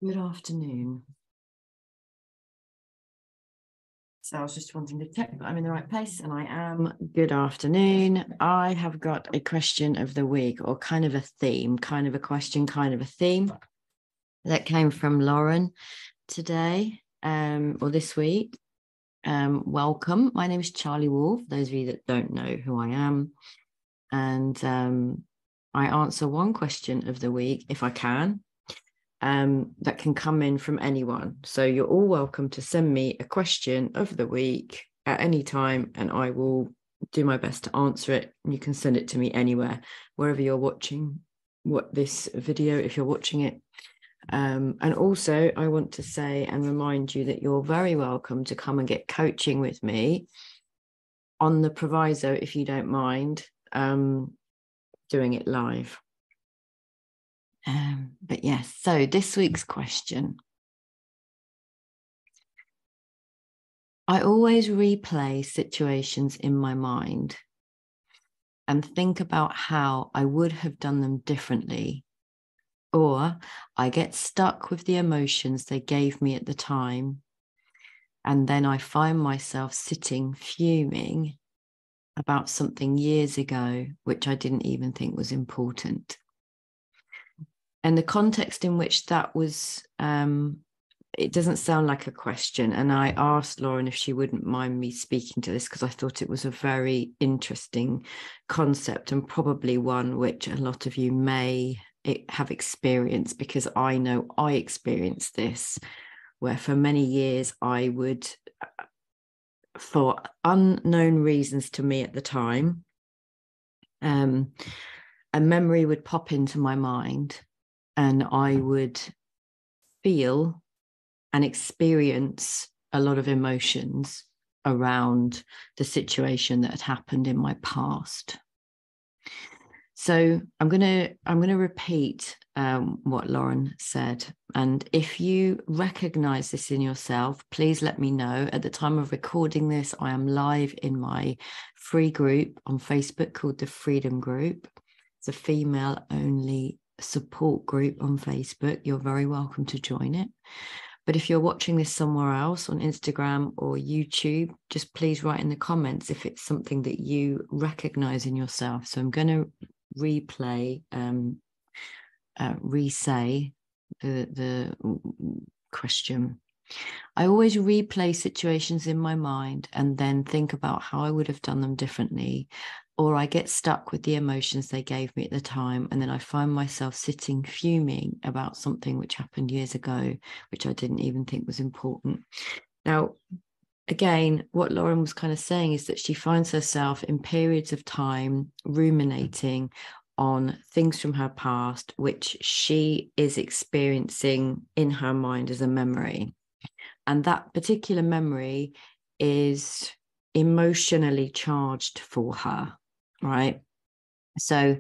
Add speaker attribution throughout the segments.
Speaker 1: Good afternoon. So I was just wanting to check that I'm in the right place, and I am. Good afternoon. I have got a question of the week, or kind of a theme, kind of a question, kind of a theme that came from Lauren today, or this week. Welcome. My name is Charlie Wolf, those of you that don't know who I am. And I answer one question of the week if I can. That can come in from anyone. So you're all welcome to send me a question of the week at any time, and I will do my best to answer it. And you can send it to me anywhere, wherever you're watching this video, if you're watching it. And also, I want to say and remind you that you're very welcome to come and get coaching with me on the proviso, if you don't mind doing it live. But yes, so this week's question. I always replay situations in my mind and think about how I would have done them differently, or I get stuck with the emotions they gave me at the time, and then I find myself sitting fuming about something years ago which I didn't even think was important. And the context in which that was, it doesn't sound like a question. And I asked Lauren if she wouldn't mind me speaking to this, because I thought it was a very interesting concept, and probably one which a lot of you may have experienced, because I know I experienced this, where for many years I would, for unknown reasons to me at the time, a memory would pop into my mind, and I would feel and experience a lot of emotions around the situation that had happened in my past. So I'm going to repeat what Lauren said. And if you recognize this in yourself, please let me know. At the time of recording this, I am live in my free group on Facebook called the Freedom Group. It's a female-only support group on Facebook. You're very welcome to join it. But if you're watching this somewhere else on Instagram or YouTube, just please write in the comments if it's something that you recognize in yourself. So I'm going to replay, re-say the question. I always replay situations in my mind and then think about how I would have done them differently, or I get stuck with the emotions they gave me at the time, and then I find myself sitting fuming about something which happened years ago, which I didn't even think was important. Now, again, what Lauren was kind of saying is that she finds herself in periods of time ruminating on things from her past, which she is experiencing in her mind as a memory. And that particular memory is emotionally charged for her, right? So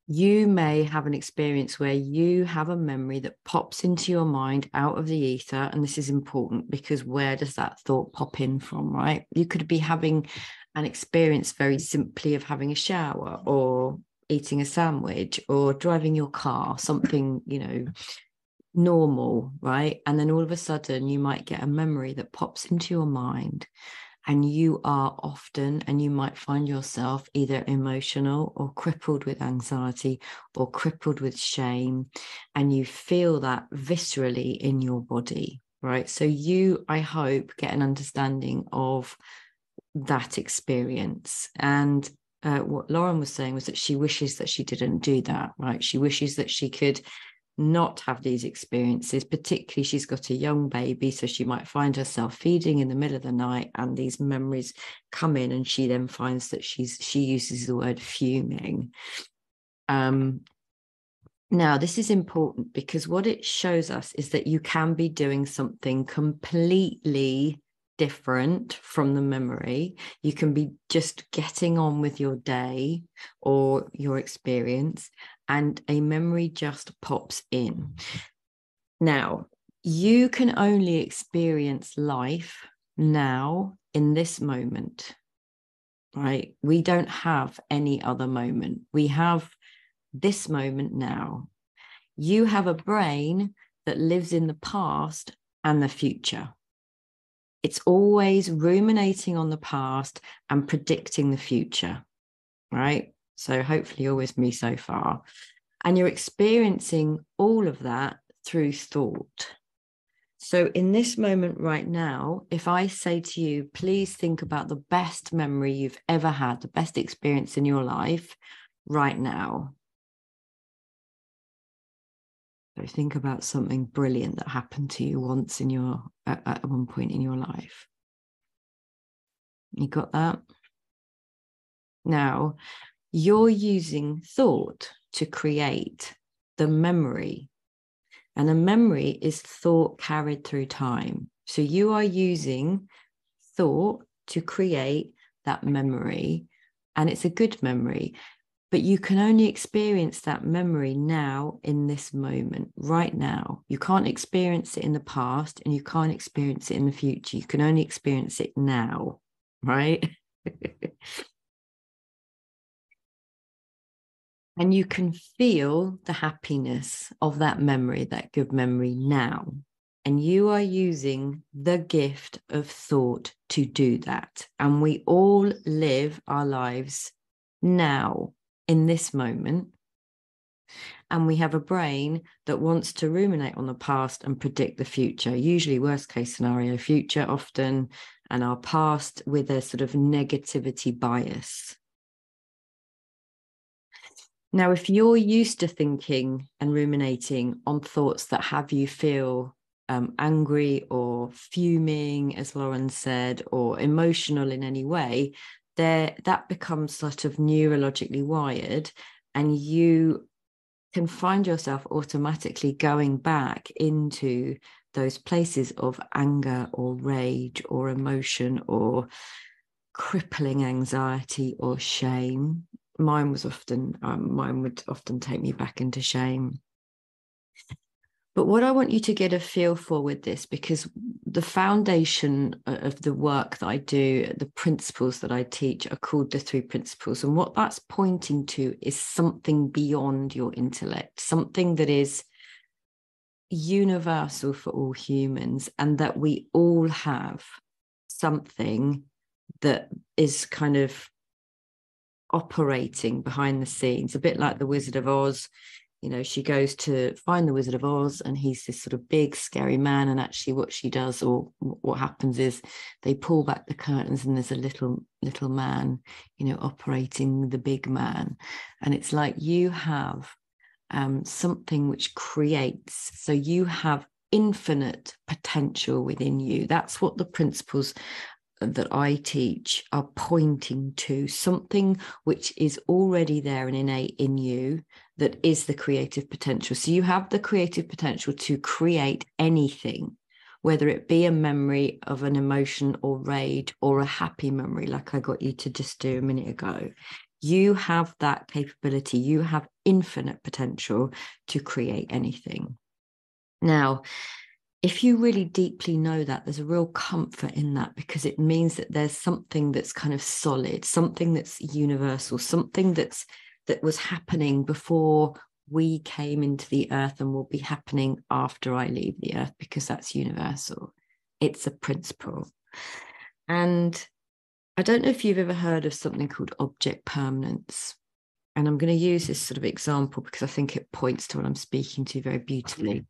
Speaker 1: you may have an experience where you have a memory that pops into your mind out of the ether. And this is important, because where does that thought pop in from, right? You could be having an experience very simply of having a shower, or eating a sandwich, or driving your car, something, normal, right? And then all of a sudden you might get a memory that pops into your mind, and you are often, and you might find yourself either emotional or crippled with anxiety or crippled with shame, and you feel that viscerally in your body, right? So you, I hope, get an understanding of that experience. And what Lauren was saying was that she wishes that she didn't do that, right? She wishes that she could not have these experiences. Particularly, she's got a young baby, so she might find herself feeding in the middle of the night and these memories come in, and she then finds that she uses the word fuming. Now, this is important, because what it shows us is that you can be doing something completely different from the memory. You can be just getting on with your day or your experience, and a memory just pops in. Now, you can only experience life now in this moment, right? We don't have any other moment. We have this moment now. You have a brain that lives in the past and the future. It's always ruminating on the past and predicting the future, right? So hopefully you're with me so far. And you're experiencing all of that through thought. So in this moment right now, if I say to you, please think about the best memory you've ever had, the best experience in your life right now. So think about something brilliant that happened to you once in your, at one point in your life. You got that? Now, you're using thought to create the memory. And a memory is thought carried through time. So you are using thought to create that memory. And it's a good memory. But you can only experience that memory now in this moment, right now. You can't experience it in the past and you can't experience it in the future. You can only experience it now, right? And you can feel the happiness of that memory, that good memory now. And you are using the gift of thought to do that. And we all live our lives now, in this moment. And we have a brain that wants to ruminate on the past and predict the future, usually worst case scenario, future often, and our past with a sort of negativity bias. Now, if you're used to thinking and ruminating on thoughts that have you feel angry or fuming, as Lauren said, or emotional in any way, that becomes sort of neurologically wired, and you can find yourself automatically going back into those places of anger or rage or emotion or crippling anxiety or shame. Mine would often take me back into shame. But what I want you to get a feel for with this, because the foundation of the work that I do, the principles that I teach are called the 3 principles. And what that's pointing to is something beyond your intellect, something that is universal for all humans, and that we all have something that is kind of operating behind the scenes, a bit like the Wizard of Oz. You know, she goes to find the Wizard of Oz and he's this sort of big, scary man. And actually what she does, or what happens, is they pull back the curtains and there's a little man, you know, operating the big man. And it's like you have something which creates, so you have infinite potential within you. That's what the principles that I teach are pointing to, something which is already there and innate in you, that is the creative potential. So you have the creative potential to create anything, whether it be a memory of an emotion or rage, or a happy memory like I got you to just do a minute ago. You have that capability. You have infinite potential to create anything. Now, if you really deeply know that, there's a real comfort in that, because it means that there's something that's kind of solid, something that's universal, something that was happening before we came into the earth and will be happening after I leave the earth, because that's universal. It's a principle. And I don't know if you've ever heard of something called object permanence. And I'm going to use this sort of example because I think it points to what I'm speaking to very beautifully.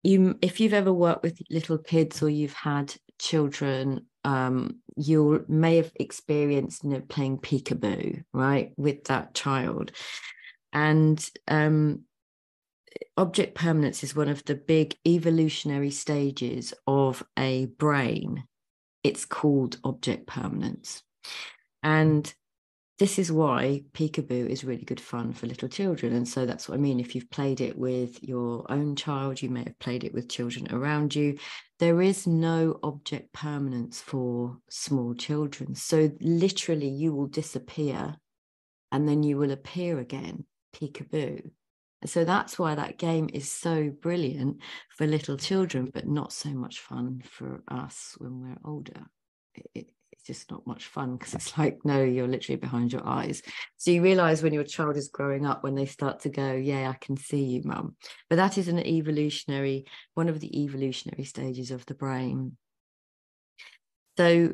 Speaker 1: If you've ever worked with little kids or you've had children, you may have experienced, you know, playing peekaboo, right, with that child. And object permanence is one of the big evolutionary stages of a brain. It's called object permanence. And this is why peekaboo is really good fun for little children. And so that's what I mean. If you've played it with your own child, you may have played it with children around you. There is no object permanence for small children. So literally you will disappear and then you will appear again, peekaboo. So that's why that game is so brilliant for little children, but not so much fun for us when we're older. It's just not much fun, because it's like, no, you're literally behind your eyes. So you realize when your child is growing up, when they start to go, yeah, I can see you, mum. But that is one of the evolutionary stages of the brain. So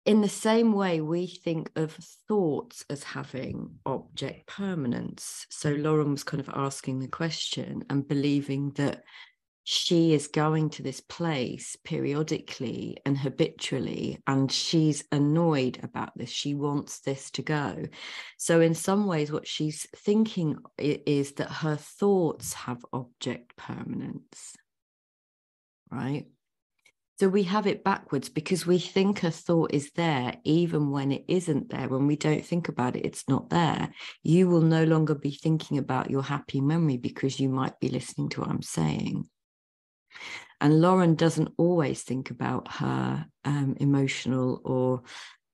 Speaker 1: in the same way, we think of thoughts as having object permanence. So Lauren was kind of asking the question and believing that she is going to this place periodically and habitually, and she's annoyed about this. She wants this to go. So in some ways, what she's thinking is that her thoughts have object permanence, right? So we have it backwards, because we think a thought is there even when it isn't there. When we don't think about it, it's not there. You will no longer be thinking about your happy memory because you might be listening to what I'm saying. And Lauren doesn't always think about her emotional or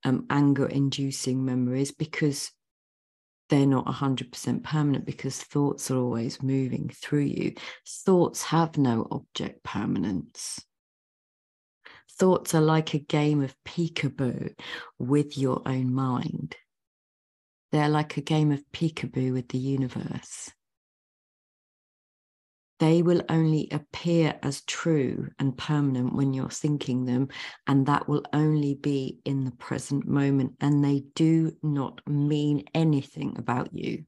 Speaker 1: anger-inducing memories, because they're not 100% permanent, because thoughts are always moving through you. Thoughts have no object permanence. Thoughts are like a game of peekaboo with your own mind. They're like a game of peekaboo with the universe. They will only appear as true and permanent when you're thinking them, and that will only be in the present moment, and they do not mean anything about you,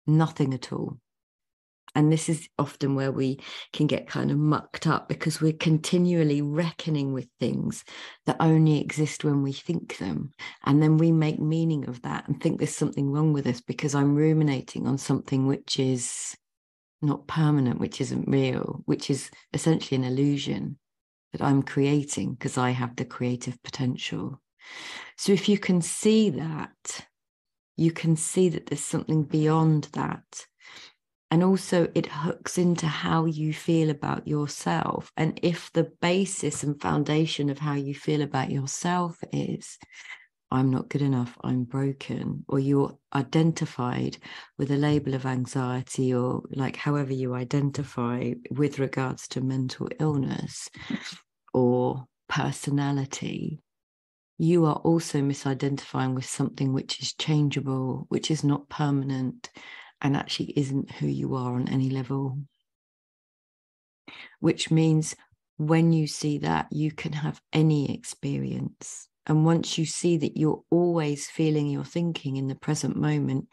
Speaker 1: nothing at all. And this is often where we can get kind of mucked up, because we're continually reckoning with things that only exist when we think them. And then we make meaning of that and think there's something wrong with us because I'm ruminating on something which is not permanent, which isn't real, which is essentially an illusion that I'm creating because I have the creative potential. So if you can see that, you can see that there's something beyond that. And also it hooks into how you feel about yourself. And if the basis and foundation of how you feel about yourself is, I'm not good enough, I'm broken, or you're identified with a label of anxiety, or like however you identify with regards to mental illness or personality, you are also misidentifying with something which is changeable, which is not permanent, and actually isn't who you are on any level. Which means when you see that, you can have any experience. And once you see that you're always feeling your thinking in the present moment,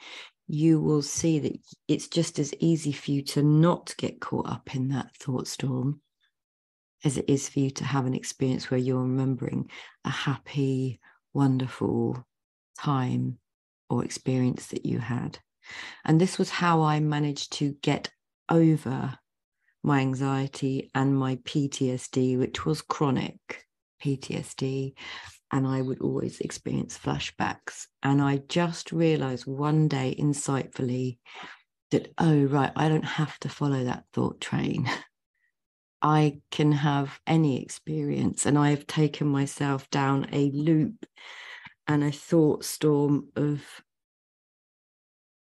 Speaker 1: you will see that it's just as easy for you to not get caught up in that thought storm as it is for you to have an experience where you're remembering a happy, wonderful time or experience that you had. And this was how I managed to get over my anxiety and my PTSD, which was chronic PTSD. And I would always experience flashbacks. And I just realized one day insightfully that, oh, right, I don't have to follow that thought train. I can have any experience. And I have taken myself down a loop and a thought storm of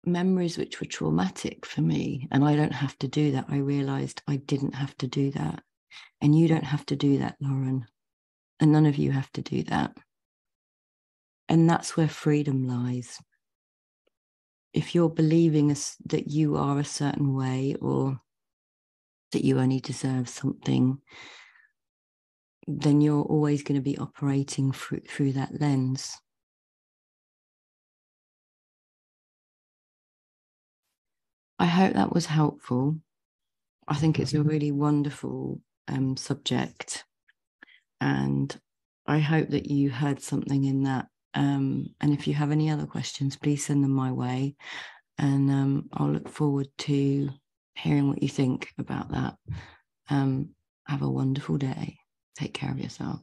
Speaker 1: memories which were traumatic for me. And I don't have to do that. I realized I didn't have to do that. And you don't have to do that, Lauren. And none of you have to do that. And that's where freedom lies. If you're believing that you are a certain way, or that you only deserve something, then you're always going to be operating through that lens. I hope that was helpful. I think it's a really wonderful subject. And I hope that you heard something in that. And if you have any other questions, please send them my way. And I'll look forward to hearing what you think about that. Have a wonderful day. Take care of yourself.